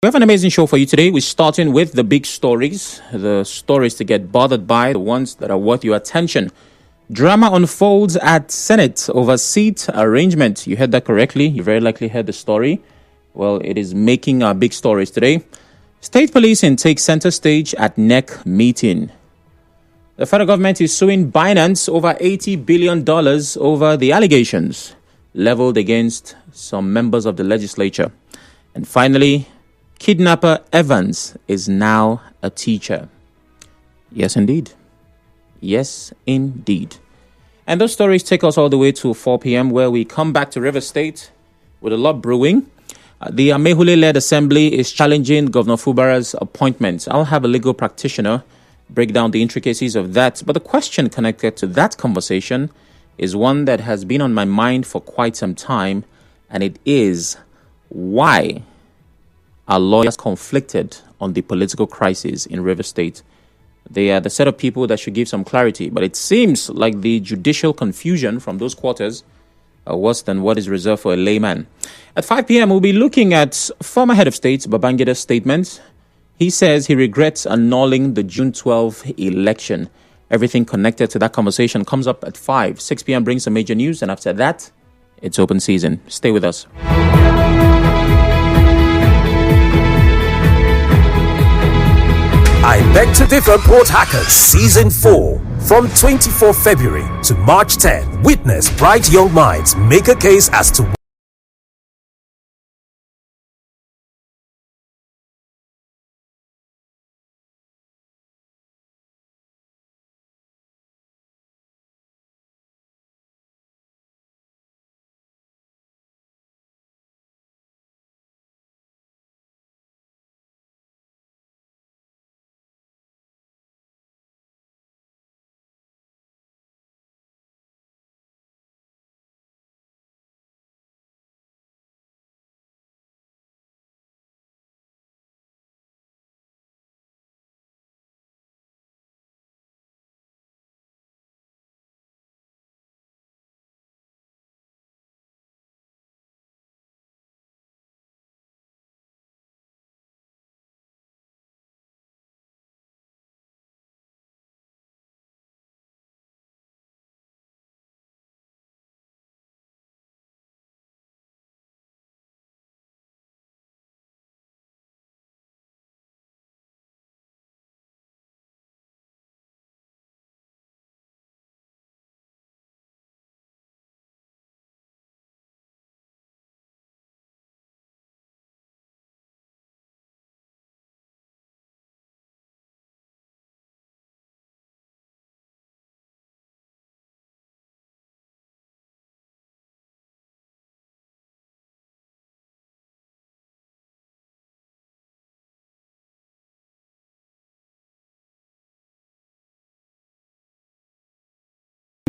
We have an amazing show for you today. We're starting with the big stories, the stories to get bothered by, the ones that are worth your attention. Drama unfolds at Senate over seat arrangement. You heard that correctly. You very likely heard the story. Well, it is making our big stories today. State policing takes center stage at NEC meeting. The federal government is suing Binance over $80 billion over the allegations leveled against some members of the legislature. And finally, Kidnapper Evans is now a teacher. Yes, indeed. Yes, indeed. And those stories take us all the way to 4 p.m. where we come back to River State with a lot brewing. The Amehule-led assembly is challenging Governor Fubara's appointment. I'll have a legal practitioner break down the intricacies of that. But the question connected to that conversation is one that has been on my mind for quite some time. And it is, why are lawyers conflicted on the political crisis in River State? They are the set of people that should give some clarity. But it seems like the judicial confusion from those quarters are worse than what is reserved for a layman. At 5 p.m., we'll be looking at former head of state Babangida's statement. He says he regrets annulling the June 12 election. Everything connected to that conversation comes up at 5. 6 p.m. brings some major news. And after that, it's open season. Stay with us. I Beg to Differ Port Hackers Season 4. From 24 February to March 10, witness bright young minds make a case as to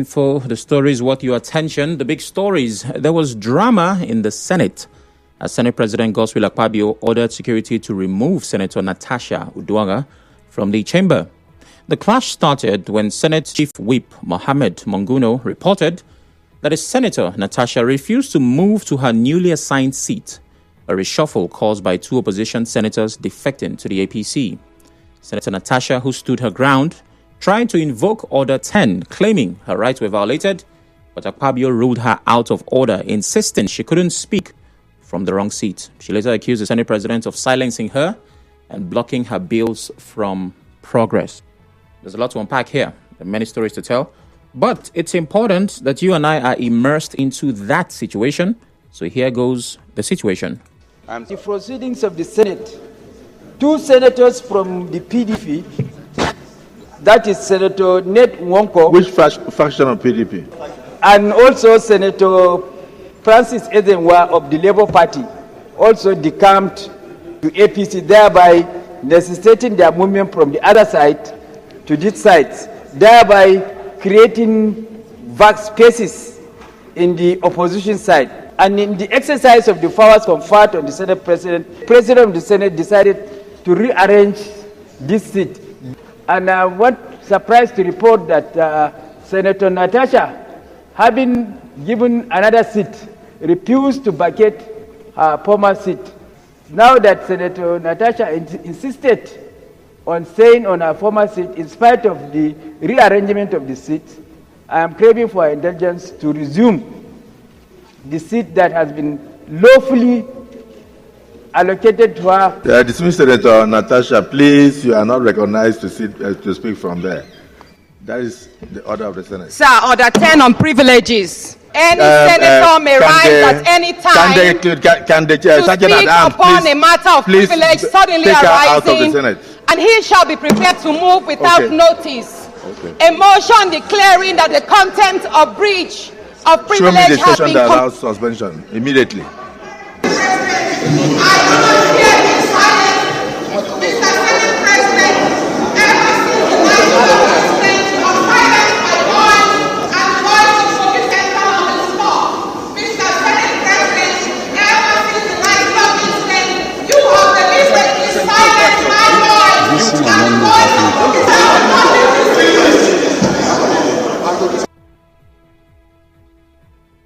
For the stories worth your attention, the big stories. There was drama in the Senate as Senate President Godswill Akpabio ordered security to remove Senator Natasha Uduaghan from the chamber. The clash started when Senate Chief Whip Mohammed Monguno reported that a Senator, Natasha, refused to move to her newly assigned seat, a reshuffle caused by two opposition senators defecting to the APC. Senator Natasha, who stood her ground, trying to invoke Order 10, claiming her rights were violated, but Akpabio ruled her out of order, insisting she couldn't speak from the wrong seat. She later accused the Senate President of silencing her and blocking her bills from progress. There's a lot to unpack here. There are many stories to tell. But it's important that you and I are immersed into that situation. So here goes the situation. The proceedings of the Senate. Two senators from the PDP, that is Senator Ned Nwonko. Which faction of PDP? And also Senator Francis Ezenwa of the Labour Party, also decamped to APC, thereby necessitating their movement from the other side to this side, thereby creating vast spaces in the opposition side. And in the exercise of the powers conferred on the Senate President of the Senate decided to rearrange this seat. And I was surprised to report that Senator Natasha, having given another seat, refused to vacate her former seat. Now that Senator Natasha insisted on staying on her former seat in spite of the rearrangement of the seat, I am craving for her indulgence to resume the seat that has been lawfully allocated to her. Dismiss Senator Natasha, please. You are not recognized to speak from there. That is the order of the Senate. Sir, order 10 on privileges. Any senator may rise at any time to speak upon a matter of privilege suddenly arising, and he shall be prepared to move without notice. A motion declaring that the contempt of breach of privilege has been... Show me the session that allows suspension immediately.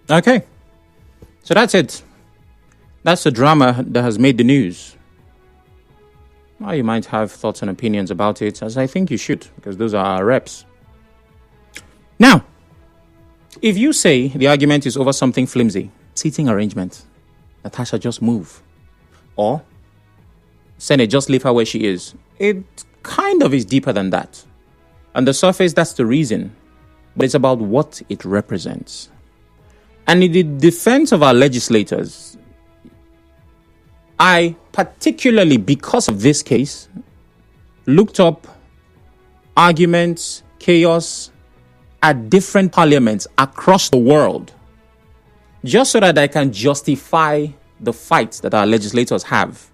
Okay, so that's it. That's the drama that has made the news. Well, you might have thoughts and opinions about it, as I think you should, because those are our reps. Now, if you say the argument is over something flimsy, seating arrangement, Natasha just move, or Senate just leave her where she is, it kind of is deeper than that. On the surface, that's the reason, but it's about what it represents. And in the defense of our legislators, I particularly, because of this case, looked up arguments, chaos at different parliaments across the world, just so that I can justify the fight that our legislators have.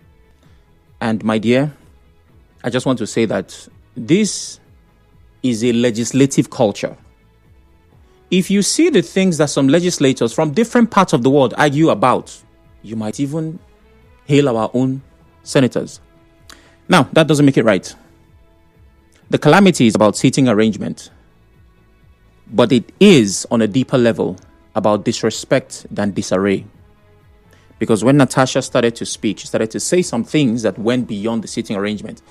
And my dear, I just want to say that this is a legislative culture. If you see the things that some legislators from different parts of the world argue about, you might even hail our own senators. Now, that doesn't make it right. The calamity is about seating arrangement, but it is on a deeper level about disrespect than disarray. Because when Natasha started to speak, she started to say some things that went beyond the seating arrangement.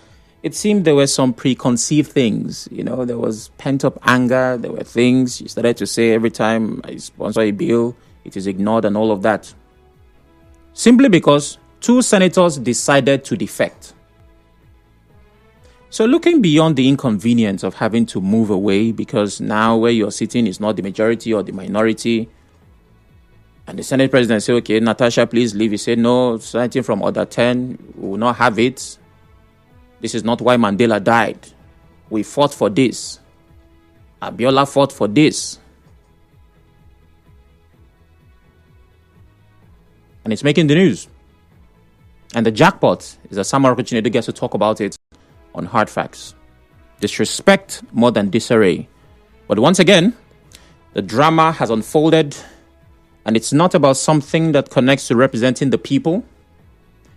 It seemed there were some preconceived things. You know, there was pent-up anger. There were things she started to say every time I sponsor a bill, it is ignored and all of that. Simply because two senators decided to defect. So looking beyond the inconvenience of having to move away because now where you're sitting is not the majority or the minority, and the Senate president said, okay, Natasha, please leave. He said, no, citing from Order 10, we will not have it. This is not why Mandela died. We fought for this. Abiola fought for this. And it's making the news. And the jackpot is that Sam Opportunity gets to talk about it on Hard Facts. Disrespect more than disarray. But once again, the drama has unfolded, and it's not about something that connects to representing the people.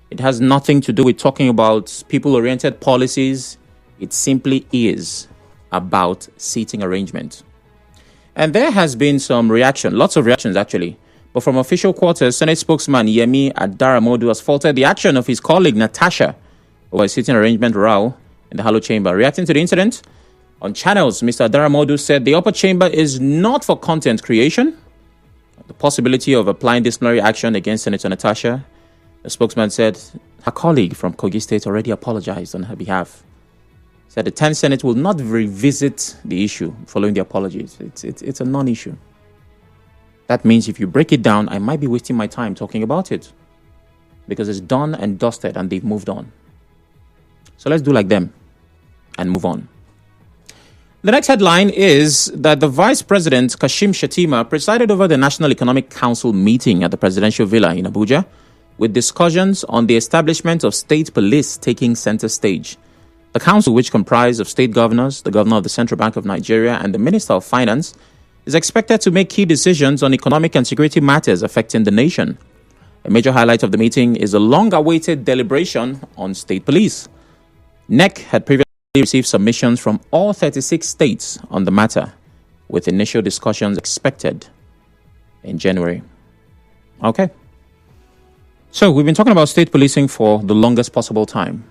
It has nothing to do with talking about people-oriented policies. It simply is about seating arrangement. And there has been some reaction, lots of reactions actually. But from official quarters, Senate spokesman Yemi Adaramodu has faulted the action of his colleague Natasha over a seating arrangement row in the Hollow Chamber. Reacting to the incident on channels, Mr. Adaramodu said the upper chamber is not for content creation. The possibility of applying disciplinary action against Senator Natasha, the spokesman said her colleague from Kogi State already apologized on her behalf. Said the 10th Senate will not revisit the issue following the apologies. It's a non-issue. That means if you break it down, I might be wasting my time talking about it because it's done and dusted and they've moved on. So let's do like them and move on. The next headline is that the Vice President, Kashim Shettima, presided over the National Economic Council meeting at the Presidential Villa in Abuja, with discussions on the establishment of state police taking center stage. The council, which comprised of state governors, the governor of the Central Bank of Nigeria, and the Minister of Finance, is expected to make key decisions on economic and security matters affecting the nation. A major highlight of the meeting is a long-awaited deliberation on state police. NEC had previously received submissions from all 36 states on the matter, with initial discussions expected in January. Okay. So we've been talking about state policing for the longest possible time.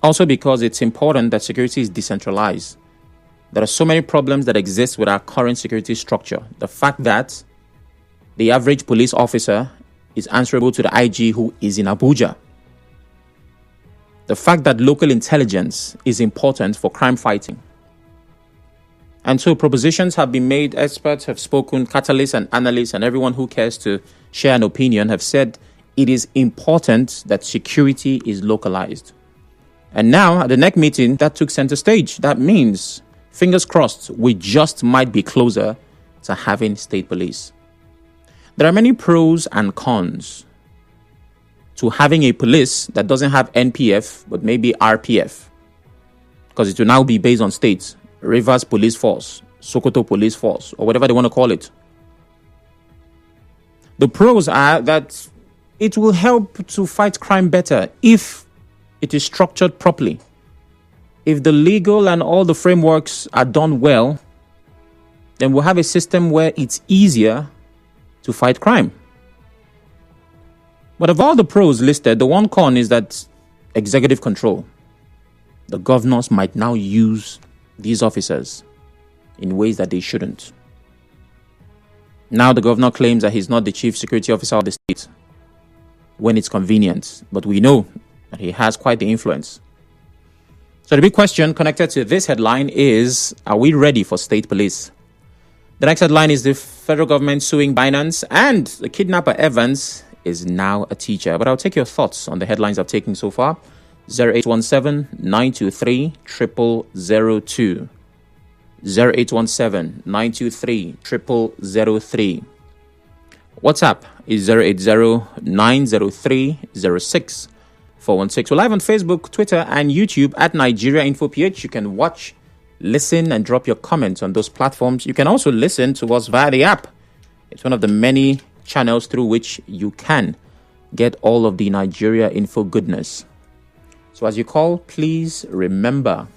Also because it's important that security is decentralized. There are so many problems that exist with our current security structure. The fact that the average police officer is answerable to the IG who is in Abuja. The fact that local intelligence is important for crime fighting. And so propositions have been made, experts have spoken, catalysts and analysts and everyone who cares to share an opinion have said it is important that security is localized. And now at the NEC meeting, that took center stage. That means, fingers crossed, we just might be closer to having state police. There are many pros and cons to having a police that doesn't have NPF, but maybe RPF. Because it will now be based on states. Rivers Police Force, Sokoto Police Force, or whatever they want to call it. The pros are that it will help to fight crime better if it is structured properly. If the legal and all the frameworks are done well, then we'll have a system where it's easier to fight crime. But of all the pros listed, the one con is that executive control. The governors might now use these officers in ways that they shouldn't. Now the governor claims that he's not the chief security officer of the state when it's convenient, but we know that he has quite the influence. So the big question connected to this headline is, are we ready for state police? The next headline is the federal government suing Binance, and the kidnapper Evans is now a teacher. But I'll take your thoughts on the headlines I've taken so far. 0817-923-0002. 0817-923-0003. WhatsApp is 080-903-06-416. We're live on Facebook, Twitter, and YouTube at Nigeria Info PH. You can watch, listen, and drop your comments on those platforms. You can also listen to us via the app. It's one of the many channels through which you can get all of the Nigeria Info goodness. So as you call, please remember,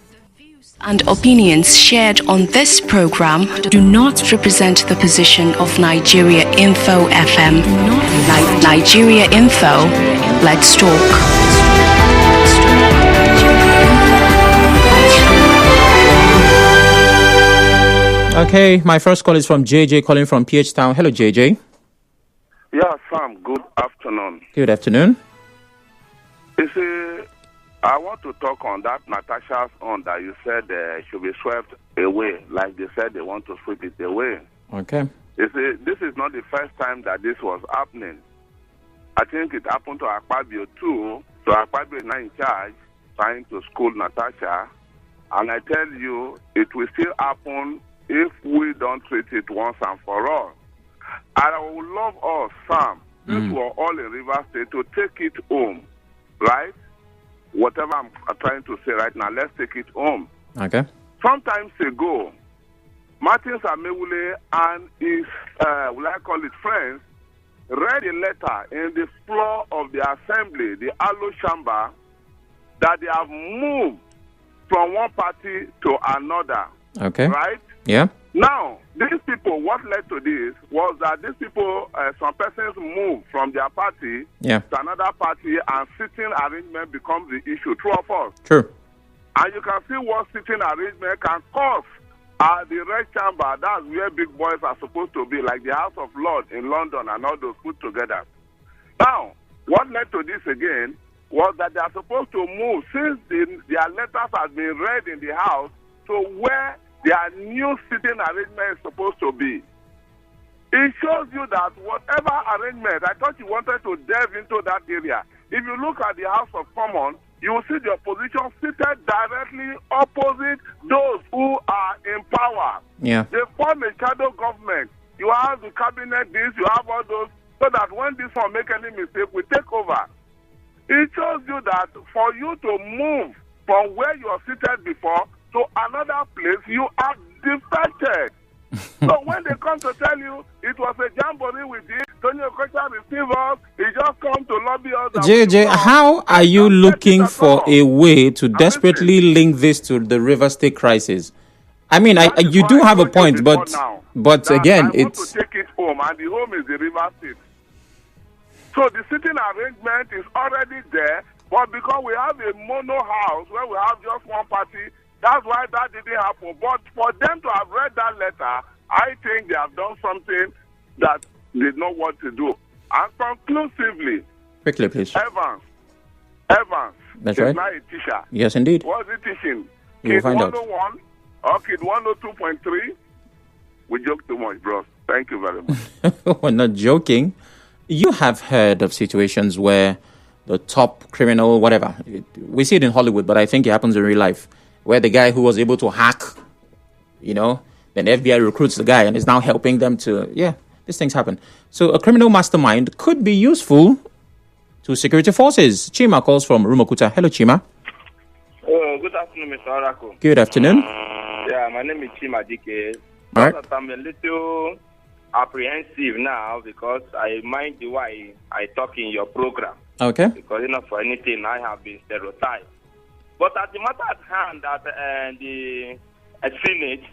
and opinions shared on this program do not represent the position of Nigeria Info FM. Nigeria Info, let's talk. Okay, my first call is from JJ calling from PH Town. Hello, JJ. Yeah, Sam, good afternoon. Good afternoon. You see, I want to talk on that Natasha's own that you said should be swept away, like they said they want to sweep it away. Okay. You see, this is not the first time that this was happening. I think it happened to Akpabio too. So Akpabio is now in charge, trying to school Natasha. And I tell you, it will still happen if we don't treat it once and for all. And I would love us, Sam, since we're all in Rivers State, to take it home, right? Whatever I'm trying to say right now, let's take it home. Okay. Sometimes ago, Martin Samewule and his, friends, read a letter in the floor of the assembly, the Alo Chamber, that they have moved from one party to another. Okay. Right? Yeah. Now, these people, what led to this was that these people, some persons moved from their party to another party, and sitting arrangement becomes the issue. True or false? True. And you can see what sitting arrangement can cause at the Red Chamber. That's where big boys are supposed to be, like the House of Lords in London and all those put together. Now, what led to this again was that they are supposed to move, since their letters have been read in the House, to where their new sitting arrangement is supposed to be. It shows you that whatever arrangement, I thought you wanted to delve into that area. If you look at the House of Commons, you will see the opposition seated directly opposite those who are in power. Yeah. They form a shadow government. You have the cabinet this, you have all those, so that when this one make any mistake, we take over. It shows you that for you to move from where you are seated before to another place, you are defected. So when they come to tell you it was a jamboree with this, Tony Okocha received us, he just come to lobby us. JJ, how are you looking for a way to desperately link this to the River State crisis? I mean, you do have a point, but again, I want to take it home, and the home is the River State. So the sitting arrangement is already there, but because we have a mono house where we have just one party, that's why that didn't happen. But for them to have read that letter, I think they have done something that they know what to do. And conclusively, quickly, please. Evans That's is right. now a teacher. Yes, indeed. What is he teaching? You will Kid find out. 101 or Kid 102.3? We joke too much, bro. Thank you very much. We're not joking. You have heard of situations where the top criminal, whatever, we see it in Hollywood, but I think it happens in real life, where the guy who was able to hack, then FBI recruits the guy and is now helping them to, these things happen. So a criminal mastermind could be useful to security forces. Chima calls from Rumokuta. Hello, Chima. Oh, good afternoon, Mr. Oracle. Good afternoon. Yeah, my name is Chima DK. All right. I'm a little apprehensive now because I mind the way I talk in your program. Okay. Because not for anything I have been stereotyped. But at the matter at hand, at the Senate,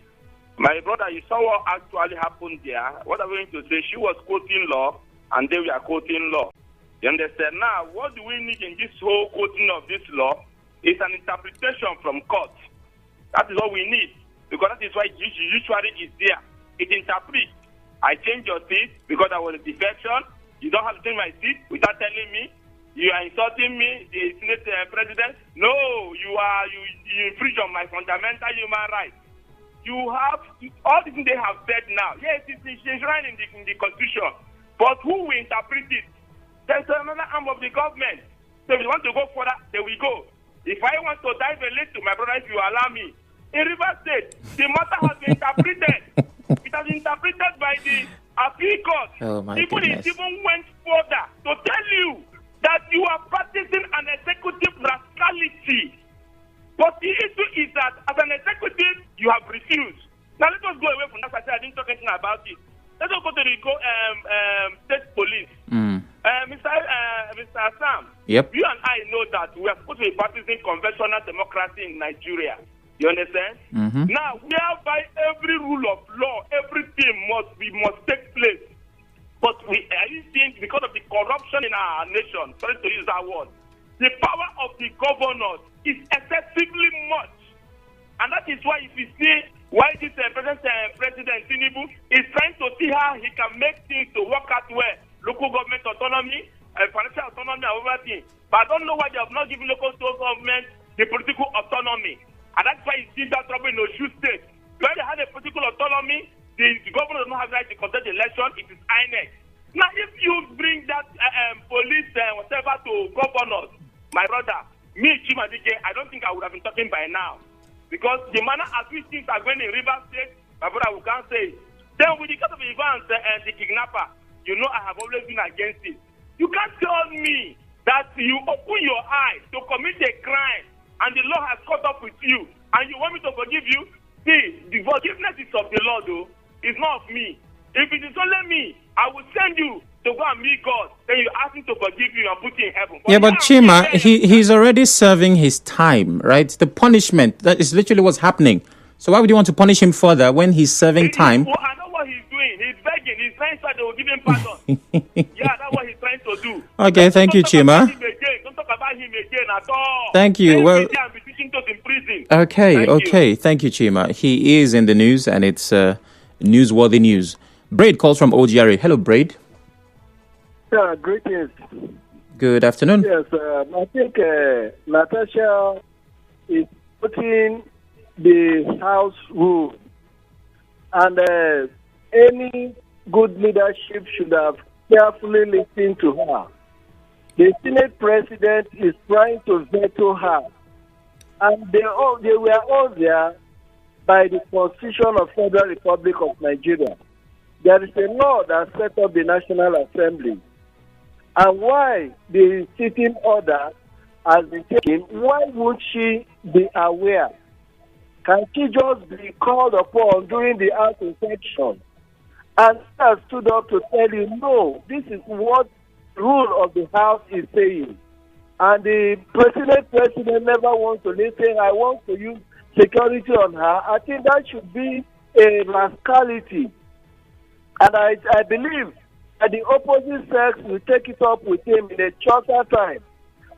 my brother, you saw what actually happened there. What I'm going to say, she was quoting law, and they were quoting law. You understand? Now, what do we need in this whole quoting of this law is an interpretation from court. That is what we need, because that is why usually is there. It interprets. I changed your seat because I was a defection. You don't have to change my seat without telling me. You are insulting me, the Senate president. No, you infringe on my fundamental human rights. You have all the things they have said now. Yes, it's enshrined in the Constitution, but who will interpret it? There's another arm of the government. So if you want to go further, there we go. If I want to dive a little, my brother, if you allow me, in Rivers State, the matter has been interpreted. It has been interpreted by the appeal court. Oh my Even goodness. it even went further to tell you that you are practicing an executive rascality. But the issue is that as an executive, you have refused. Now let us go away from that. I didn't talk anything about it. Let us go to the state police. Mr. Sam, Yep. you and I know that we are supposed to be practicing conventional democracy in Nigeria. You understand? Mm-hmm. Now, whereby every rule of law, everything must take place. But are you seeing, because of the corruption in our nation, sorry to use that word, the power of the governors is excessively much. And that is why if you see why this President Tinubu is trying to see how he can make things to work out well, local government autonomy, financial autonomy, and everything. But I don't know why they have not given local government the political autonomy. And that's why you see that trouble in Oshu State. When they had a political autonomy, the governor does not have the right to conduct the election, it is INEC. Now, if you bring that police whatever to governors, my brother, me, Chimadike, I don't think I would have been talking by now. Because the manner as we things are going in Rivers State, my brother, we can't say it. Then with the case of Evans and the kidnapper, you know I have always been against it. You can't tell me that you open your eyes to commit a crime and the law has caught up with you, and you want me to forgive you? See, the forgiveness is of the Lord, though. It's not of me. If it is only me, I will send you to go and meet God. Then you ask him to forgive you and put you in heaven. But Chima, he's already serving his time, right? The punishment, that is literally what's happening. So why would you want to punish him further when he's serving time? Well, I know what he's doing. He's begging. He's trying so they will give him pardon. Yeah, that's what he's trying to do. Okay, thank you, Chima. Don't talk about him again at all. Thank you. Well, okay. Thank you, Chima. He is in the news, and it's newsworthy news. Braid calls from OGRA. Hello, Braid. Yeah, greetings. Good afternoon. Yes, I think Natasha is putting the house rule, and any good leadership should have carefully listened to her. The Senate president is trying to veto her, and they were all there by the Constitution of Federal Republic of Nigeria. There is a law that set up the National Assembly. And why the sitting order has been taken, why would she be aware? Can she just be called upon during the House inspection and has stood up to tell you, no, this is what rule of the House is saying? And the president never wants to listen. I want to use security on her. I think that should be a rascality. And I believe that the opposite sex will take it up with him in a shorter time,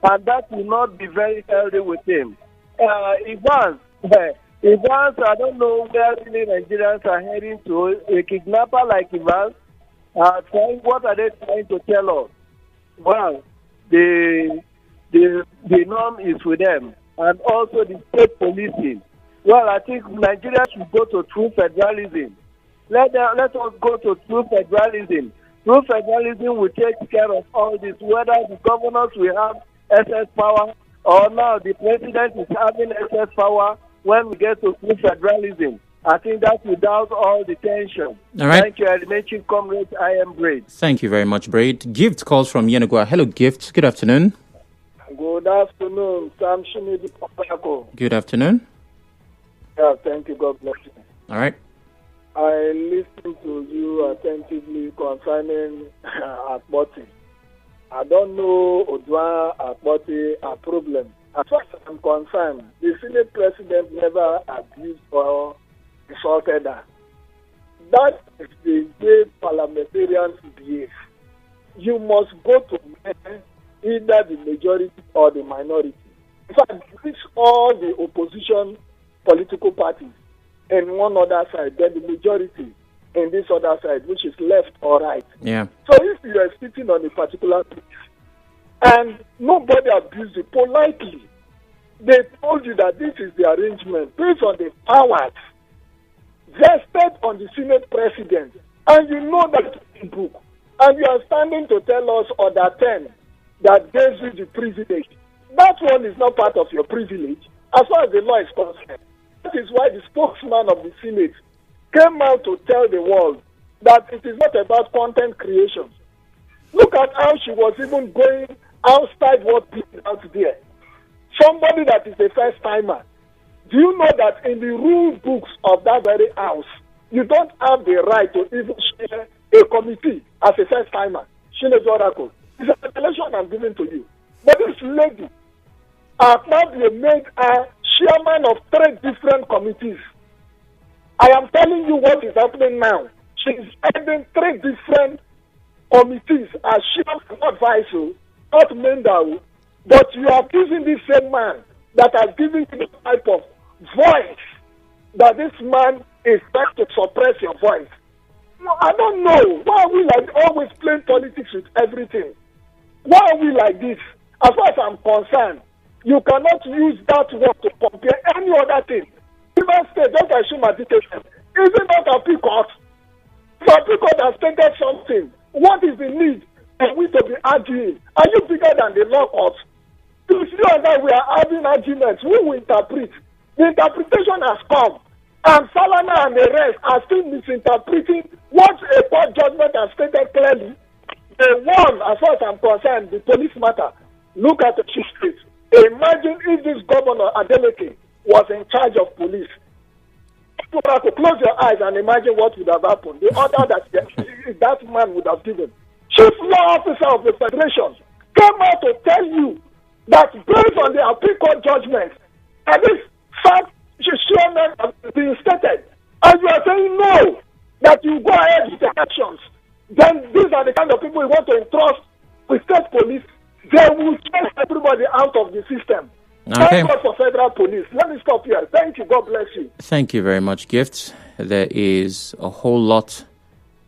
and that will not be very healthy with him. Evans, I don't know where really Nigerians are heading to. A kidnapper like Evans, what are they trying to tell us? Well, the norm is with them, and also the state policing. Well, I think Nigeria should go to true federalism. Let us go to true federalism. True federalism will take care of all this, whether the governors will have excess power or now the president is having excess power when we get to true federalism. I think that's without all the tension. All right. Thank you, Elementary Comrade. I am Braid. Thank you very much, Braid. Gift calls from Yenagua. Hello, Gift. Good afternoon. Good afternoon, Sam Shimidi Papako. Good afternoon. Yeah, thank you. God bless you. All right. I listened to you attentively concerning Akpoti. I don't know Odwa Akpoti a problem. As far as I'm concerned, the Senate President never abused or insulted her. That is the way parliamentarians behave. You must go to either the majority or the minority. In fact, it's all the opposition political parties and one other side, then the majority in this other side, which is left or right. Yeah. So if you are sitting on a particular place and nobody abused you politely, they told you that this is the arrangement based on the powers vested on the Senate President, and you know that in book, and you are standing to tell us Order 10 that gives you the privilege. That one is not part of your privilege as far as the law is concerned. That is why the spokesman of the Senate came out to tell the world that it is not about content creation. Look at how she was even going outside what people out there. Somebody that is a first timer. Do you know that in the rule books of that very house, you don't have the right to even share a committee as a first timer? Shine's Oracle. It's a revelation I'm giving to you. But this lady has now been made a chairman of 3 different committees. I am telling you what is happening now. She is heading 3 different committees as chairman, not vice, not member. But you are accusing this same man that has given you the type of voice that this man is trying to suppress your voice. No, I don't know. Why are we like always playing politics with everything? Why are we like this? As far as I'm concerned, you cannot use that word to compare any other thing. Even state, don't assume agitation. Isn't that a peacock? If a peacock has taken something, what is the need for we to be arguing? Are you bigger than the law court? You see that we are having arguments. We will interpret. The interpretation has come. And Salana and the rest are still misinterpreting what a court judgment has stated clearly. The one, as far as I'm concerned, the police matter. Look at the history. Imagine if this governor Adeleke was in charge of police. You have to close your eyes and imagine what would have happened. The order that man would have given. Chief Law Officer of the Federation came out to tell you that based on the appeal court judgment, and this fact chairman has been stated, and you are saying no, that you go ahead with the actions, then these are the kind of people you want to entrust with state police. They will chase everybody out of the system. Okay. Thank God for federal police. Let me stop here. Thank you. God bless you. Thank you very much, Gift. There is a whole lot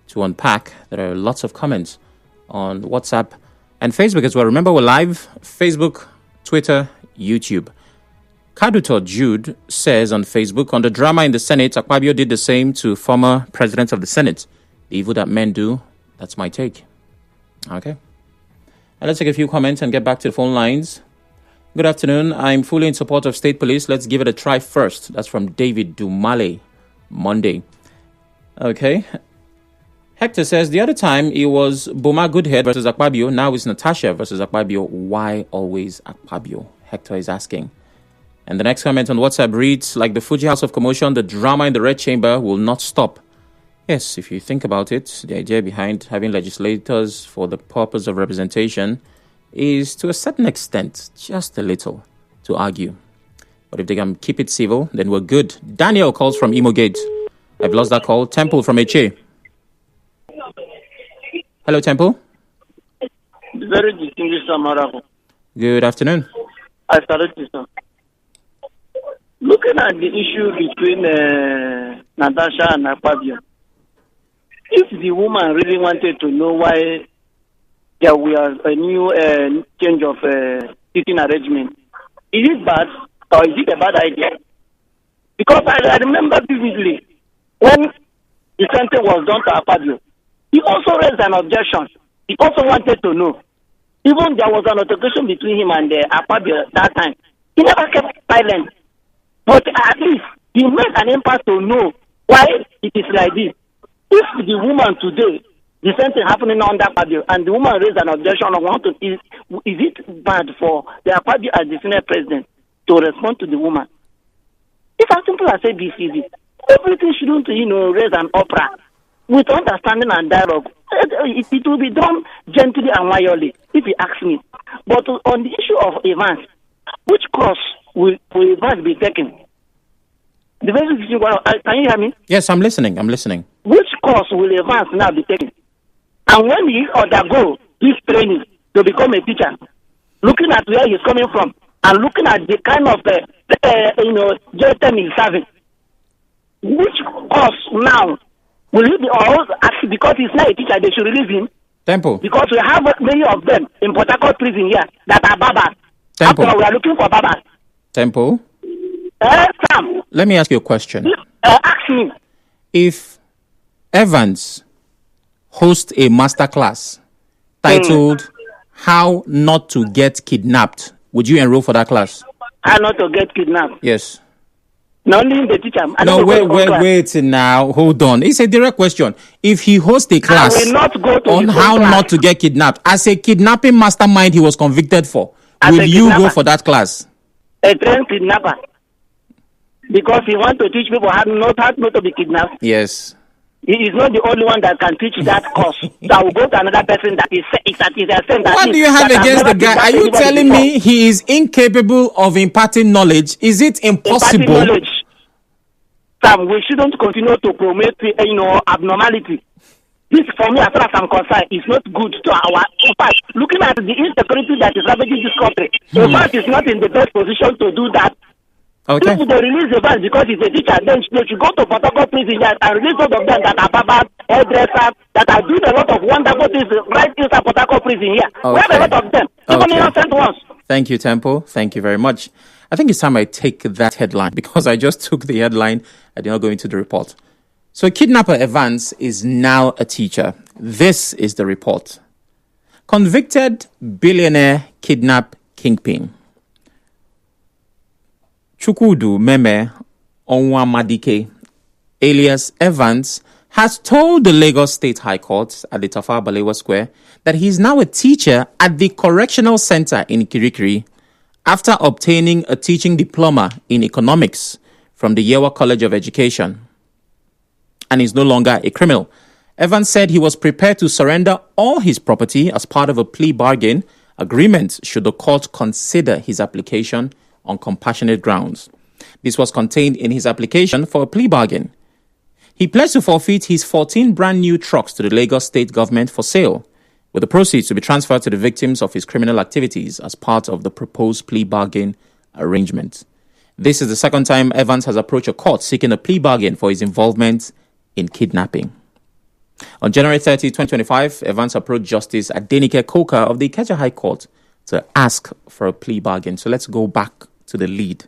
to unpack. There are lots of comments on WhatsApp and Facebook as well. Remember, we're live. Facebook, Twitter, YouTube. Kaduto Jude says on Facebook, on the drama in the Senate, Akpabio did the same to former presidents of the Senate. The evil that men do, that's my take. Okay. And let's take a few comments and get back to the phone lines. Good afternoon. I'm fully in support of state police. Let's give it a try first. That's from David Dumale, Monday. Okay. Hector says, the other time it was Boma Goodhead versus Akpabio. Now it's Natasha versus Akpabio. Why always Akpabio? Hector is asking. And the next comment on WhatsApp reads, like the Fuji House of Commotion, the drama in the Red Chamber will not stop. Yes, if you think about it, the idea behind having legislators for the purpose of representation is to a certain extent, just a little, to argue. But if they can keep it civil, then we're good. Daniel calls from Imo Gate. I've lost that call. Temple from Eche. Hello, Temple. Very distinguished Samara. Good afternoon. I salute you, sir. Looking at the issue between Natasha and Akpabio, if the woman really wanted to know why there was a new change of seating arrangement, is it bad or is it a bad idea? Because I remember vividly when the sentence was done to Akpabio, he also raised an objection. He also wanted to know. Even there was an altercation between him and Akpabio that time. He never kept silent. But at least he made an impact to know why it is like this. If the woman today, the same thing happening under Akpabio, and the woman raised an objection on is it bad for the Akpabio as the Senate president to respond to the woman? It's as simple as ABCD. Everything shouldn't, raise an opera with understanding and dialogue. It will be done gently and quietly, if you ask me. But on the issue of Evans, which course will Evans be taken? The very issue, can you hear me? Yes, I'm listening. Which course will Evans now be taken? And when he undergo this training to become a teacher, looking at where he's coming from and looking at the kind of system he's having, which course now will he be actually, because he's not a teacher, they should release him? Temple. Because we have many of them in Port Harcourt prison here that are babas. Temple. After we are looking for babas. Temple. Sam. Let me ask you a question. Ask me. If Evans hosts a masterclass titled How Not to Get Kidnapped, would you enroll for that class? How not to get kidnapped? Yes. Not only the teacher. No, wait now. Hold on. It's a direct question. If he hosts a class on how not to get kidnapped, as a kidnapping mastermind he was convicted for, will you go for that class? A trained kidnapper. Because he wants to teach people how not to be kidnapped. Yes. He is not the only one that can teach that course. That will go to another person that is at his extent. What do you have against the guy? Are you telling me he is incapable of imparting knowledge? Is it impossible? Imparting knowledge. Sam, we shouldn't continue to promote, abnormality. This, for me, as far as I'm concerned, is not good to our. In fact, looking at the insecurity that is ravaging this country, the fact is not in the best position to do that. Okay. If they release the man because he's a teacher, then they should go to Port Harcourt prison and release all of them that are babas, hairdressers, that are doing a lot of wonderful things right inside Port Harcourt prison here. Okay. We have a lot of them, even innocent ones. Thank you, Temple. Thank you very much. I think it's time I take that headline because I just took the headline. I did not go into the report. So Kidnapper Evans is now a teacher. This is the report. Convicted billionaire kidnap kingpin Chukwudu Meme Onwamadike, alias Evans, has told the Lagos State High Court at the Tafawa Balewa Square that he is now a teacher at the Correctional Center in Kirikiri after obtaining a teaching diploma in economics from the Yewa College of Education, and is no longer a criminal. Evans said he was prepared to surrender all his property as part of a plea bargain agreement should the court consider his application on compassionate grounds. This was contained in his application for a plea bargain. He pledged to forfeit his 14 brand new trucks to the Lagos state government for sale, with the proceeds to be transferred to the victims of his criminal activities as part of the proposed plea bargain arrangement. This is the second time Evans has approached a court seeking a plea bargain for his involvement in kidnapping. On January 30, 2025, Evans approached Justice Adenike Koka of the Ikeja High Court to ask for a plea bargain. So let's go back to the lead.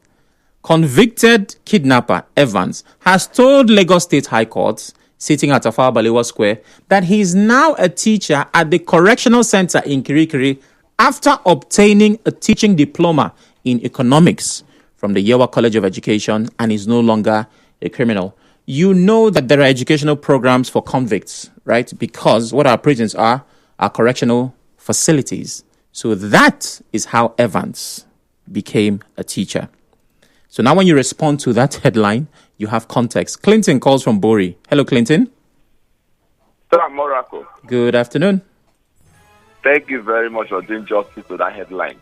Convicted kidnapper Evans has told Lagos State High Court, sitting at Tafawa Balewa Square, that he is now a teacher at the Correctional Center in Kirikiri after obtaining a teaching diploma in economics from the Yewa College of Education and is no longer a criminal. You know that there are educational programs for convicts, right? Because what our prisons are correctional facilities. So that is how Evans became a teacher. So now when you respond to that headline, you have context. Clinton calls from Bori. Hello, Clinton. Morocco. Good afternoon. Thank you very much for doing justice to that headline.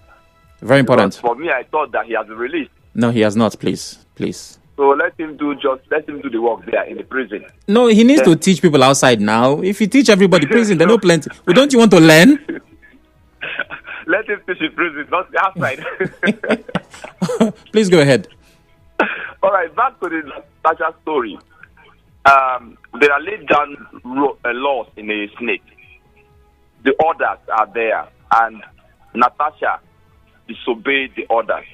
Very important. Because for me, I thought that he has been released. No, he has not, please. So So let him do the work there in the prison. No, he needs to teach people outside now. If you teach everybody prison, they know plenty. Well, don't you want to learn? Let him teach in prison, not outside. Please go ahead. All right, back to the Natasha story. There are laid down laws in the Senate. The orders are there, and Natasha disobeyed the orders.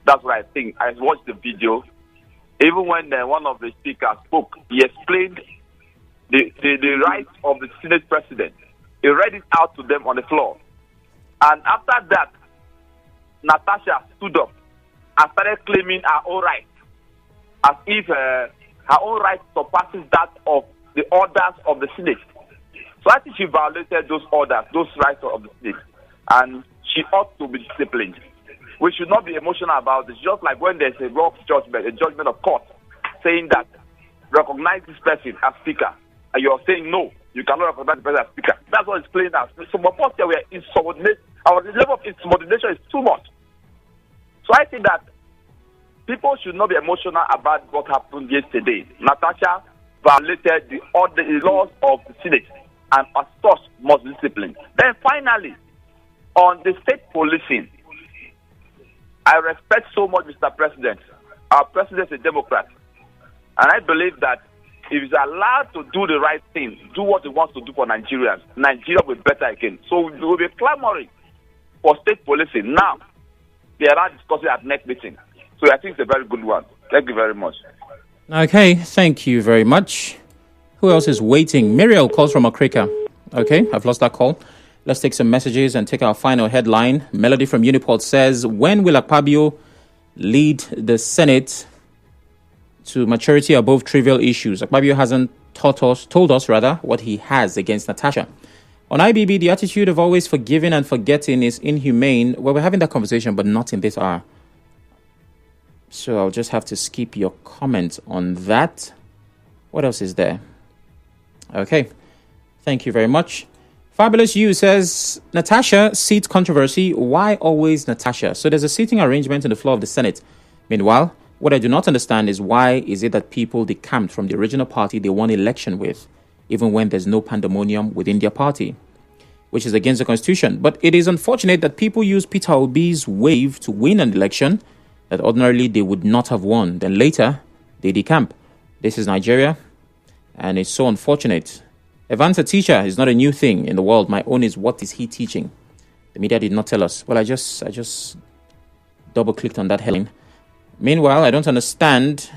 That's what I think. I watched the video. Even when one of the speakers spoke, he explained the rights of the Senate president. He read it out to them on the floor. And after that, Natasha stood up and started claiming her own rights, as if her own right surpasses that of the orders of the Senate. So I think she violated those orders, those rights of the Senate, and she ought to be disciplined. We should not be emotional about this. Just like when there's a wrong judgment, a judgment of court, saying that recognize this person as speaker, and you're saying no, you cannot recognize the person as speaker. That's what it's playing out. Some of us here, we are insubordinate. Our level of insubordination is too much. So I think that people should not be emotional about what happened yesterday. Natasha violated the laws of the Senate, and as such must be disciplined. Then finally, on the state policing, I respect so much Mr. President. Our president is a Democrat. And I believe that if he's allowed to do the right thing, do what he wants to do for Nigerians, Nigeria will be better again. So we will be clamoring for state policing. Now, they are not discussing at next meeting. So I think it's a very good one. Thank you very much. Okay, thank you very much. Who else is waiting? Muriel calls from Okrika. Okay, I've lost that call. Let's take some messages and take our final headline. Melody from Uniport says, when will Akpabio lead the Senate to maturity above trivial issues? Akpabio hasn't told us what he has against Natasha. On IBB, the attitude of always forgiving and forgetting is inhumane. Well, we're having that conversation, but not in this hour. So I'll just have to skip your comment on that. What else is there? Okay. Thank you very much. Fabulous You says, Natasha seat controversy. Why always Natasha? So there's a seating arrangement in the floor of the Senate. Meanwhile, what I do not understand is why is it that people decamped from the original party they won election with, even when there's no pandemonium within their party, which is against the Constitution. But it is unfortunate that people use Peter Obi's wave to win an election that ordinarily they would not have won. Then later, they decamp. This is Nigeria, and it's so unfortunate. Evans, a teacher, is not a new thing in the world. My own is, what is he teaching? The media did not tell us. Well, I just double-clicked on that headline. Meanwhile, I don't understand.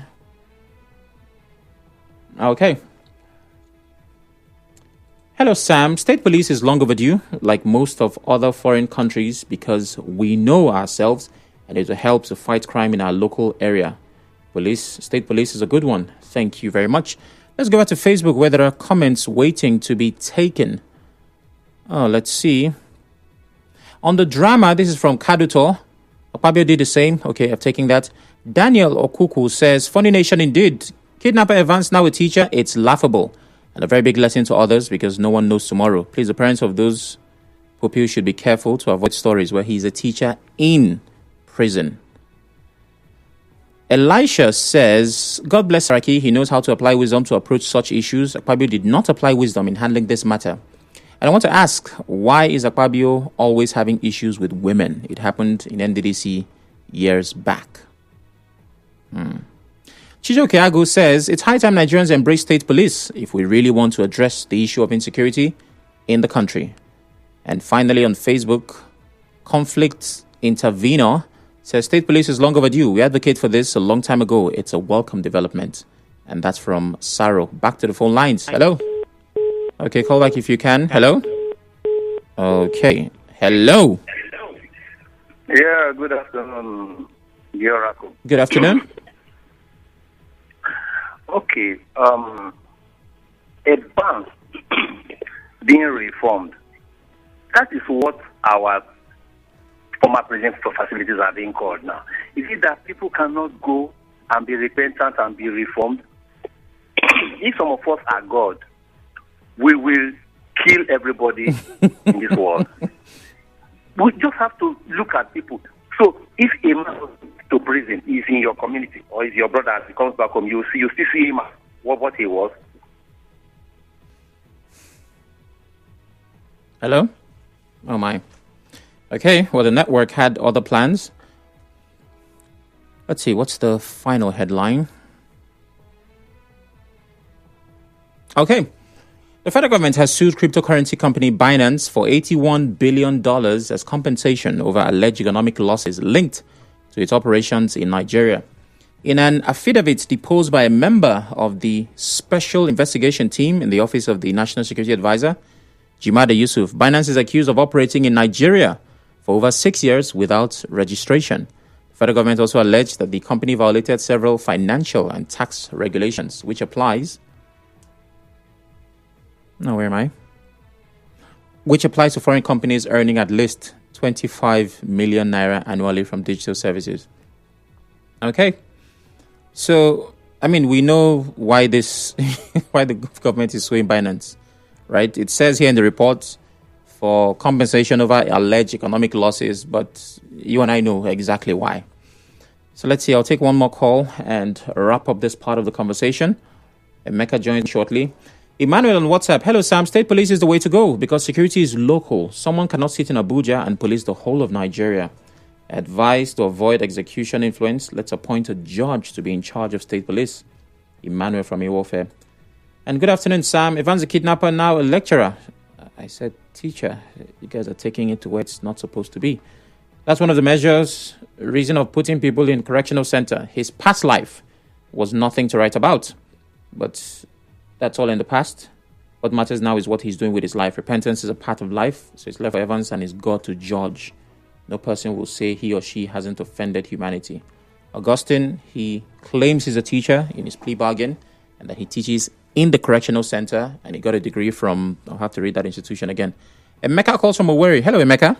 Okay. Hello, Sam. State police is long overdue, like most of other foreign countries, because we know ourselves, and it will help to fight crime in our local area. State police is a good one. Thank you very much. Let's go back to Facebook where there are comments waiting to be taken. Oh, let's see. On the drama, this is from Kaduto. Akpabio did the same. Okay, I'm taking that. Daniel Okuku says, funny nation indeed. Kidnapper Evans, now a teacher. It's laughable. And a very big lesson to others because no one knows tomorrow. Please, the parents of those pupils should be careful to avoid stories where he's a teacher in prison. Elisha says, God bless Saraki. He knows how to apply wisdom to approach such issues. Akpabio did not apply wisdom in handling this matter. And I want to ask, why is Akpabio always having issues with women? It happened in NDDC years back. Chijo Keago says, it's high time Nigerians embrace state police if we really want to address the issue of insecurity in the country. And finally on Facebook, Conflict Intervenor says, state police is long overdue. We advocate for this a long time ago. It's a welcome development. And that's from Saro. Back to the phone lines. Hello? Okay, call back if you can. Hello? Okay. Hello? Yeah, good afternoon, Oracle. Good afternoon. Okay. A bank being reformed. That is what our former prison facilities are being called now. Is it that people cannot go and be repentant and be reformed? If some of us are God, we will kill everybody in this world. We just have to look at people. So if a man goes to prison, is in your community or is your brother, as he comes back home, you still see him as what he was. Hello? Oh my. Okay, well, the network had other plans. Let's see, what's the final headline? Okay. The federal government has sued cryptocurrency company Binance for $81 billion as compensation over alleged economic losses linked to its operations in Nigeria. In an affidavit deposed by a member of the Special Investigation Team in the Office of the National Security Advisor, Jimade Yusuf, Binance is accused of operating in Nigeria for over 6 years without registration. The federal government also alleged that the company violated several financial and tax regulations, which applies... No, where am I? Which applies to foreign companies earning at least 25 million naira annually from digital services. Okay. So, I mean, we know why why the government is suing Binance, right? It says here in the report for compensation over alleged economic losses, but you and I know exactly why. So let's see, I'll take one more call and wrap up this part of the conversation. Emeka joins shortly. Emmanuel on WhatsApp. Hello, Sam. State police is the way to go because security is local. Someone cannot sit in Abuja and police the whole of Nigeria. Advice to avoid execution influence. Let's appoint a judge to be in charge of state police. Emmanuel from Iwofe. And good afternoon, Sam. Evans, a kidnapper, now a lecturer. I said, teacher. You guys are taking it to where it's not supposed to be. That's one of the measures, reason of putting people in correctional center. His past life was nothing to write about. But that's all in the past. What matters now is what he's doing with his life. Repentance is a part of life. So it's left for Evans and his God to judge. No person will say he or she hasn't offended humanity. Augustine, he claims he's a teacher in his plea bargain and that he teaches in the correctional center and he got a degree from, I'll have to read that institution again. Emeka calls from Owerri. Hello, Emeka.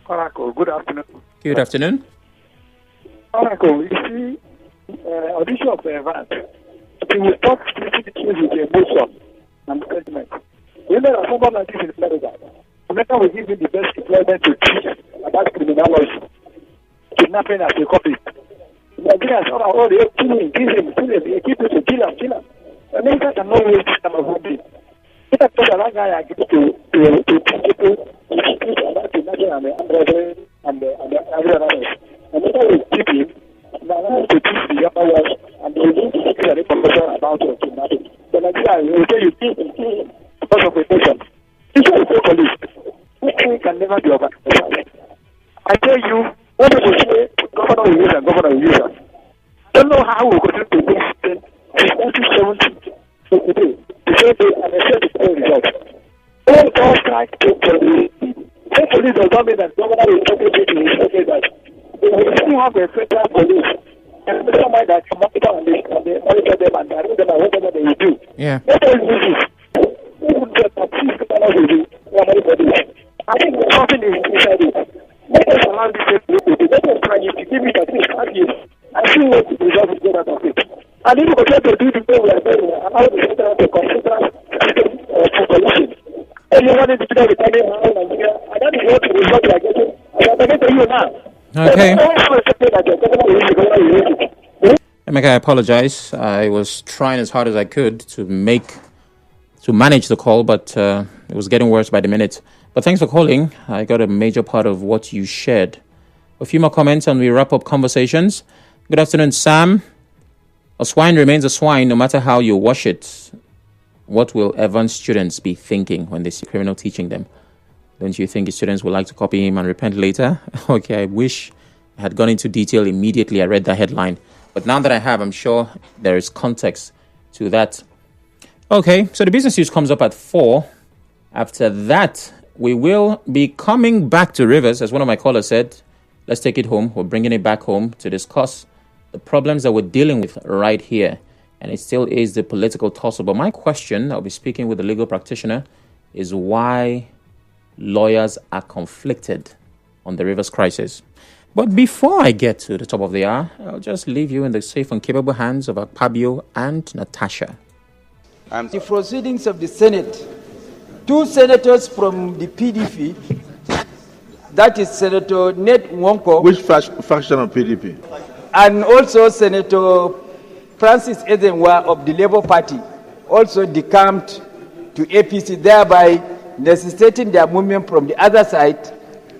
Oracle, good afternoon. Good afternoon. Oracle, you see, audition of Evans. He will stop treating the case with emotion and sentiment. You know that someone like this in America, America will give him the best employment to teach about criminology, kidnapping as a copy. Nigerians all the kill him, they keep him to kill him. America cannot wait this kind of hobby. If I told that guy I give to teach people about kidnapping and everyone else, America will keep him. Now, to teach the younger ones and they need to secure information about kidnapping. The Nigeria will tell you because of repression. This is the police. This can never be over. I tell you, what people say, governor will use and governor will use us. Don't know how we're going to do this thing. Since 1970 to today, the same day, and I said the same result. All strike to police. Police does not mean that governor will say that. We still have a federal police. And we don't mind that you monitor and they monitor them and I don't know whatever they will do. Yeah. Let us do this. We will get a peace to do. I think there's something inside it. Let us allow this to do. Let us try it to give it at least 5 years and see what the result is get out of it. And if we try to do the way we are doing, allow the federal to consider for solutions. Anyone is going to be coming around Nigeria, and that is what the result we are getting. And I'm going to tell you now. Okay. Emeka, I apologize. I was trying as hard as I could to manage the call, but it was getting worse by the minute. But thanks for calling. I got a major part of what you shared. A few more comments and we wrap up conversations. Good afternoon, Sam. A swine remains a swine no matter how you wash it. What will Evans students be thinking when they see criminal teaching them? Don't you think his students would like to copy him and repent later? Okay, I wish I had gone into detail immediately I read that headline. But now that I have, I'm sure there is context to that. Okay, so the business news comes up at 4. After that, we will be coming back to Rivers. As one of my callers said, let's take it home. We're bringing it back home to discuss the problems that we're dealing with right here. And it still is the political tussle. But my question, I'll be speaking with a legal practitioner, is why lawyers are conflicted on the Rivers crisis. But before I get to the top of the hour, I'll just leave you in the safe and capable hands of Akpabio and Natasha. The proceedings of the Senate, 2 senators from the PDP that is Senator Ned Nwonko. Which faction of PDP? And also Senator Francis Ezenwa of the Labour Party also decamped to APC, thereby necessitating their movement from the other side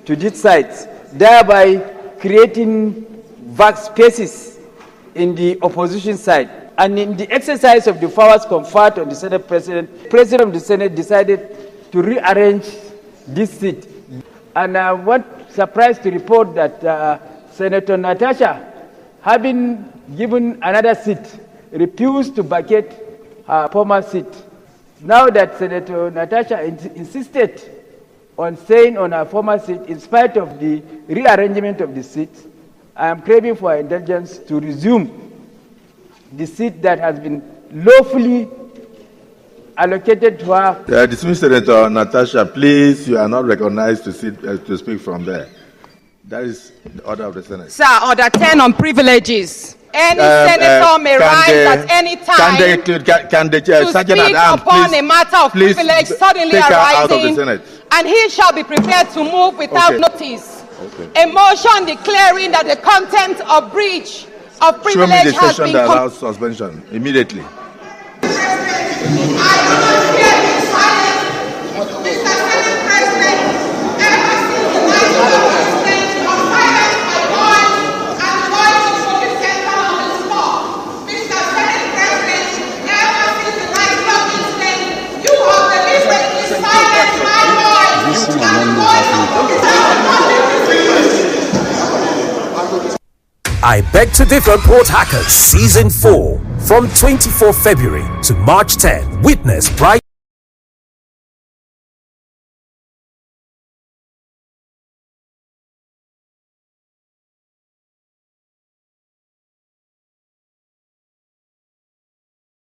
to this side, thereby creating vast spaces in the opposition side. And in the exercise of the powers conferred on the Senate President of the Senate decided to rearrange this seat. And I was surprised to report that Senator Natasha, having given another seat, refused to vacate her former seat. Now that Senator Natasha insisted on staying on her former seat in spite of the rearrangement of the seat, I am craving for her indulgence to resume the seat that has been lawfully allocated to her. Dismissed Senator Natasha, please, you are not recognized to speak from there. That is the order of the Senate. Sir, order 10 on privileges. Any senator may rise at any time to speak upon a matter of privilege suddenly arising, and he shall be prepared to move without notice. A motion declaring that the content of breach of privilege has been... Show me the session that allows suspension immediately. I Beg to Differ Port Hackers Season 4 from 24 February to March 10. Witness bright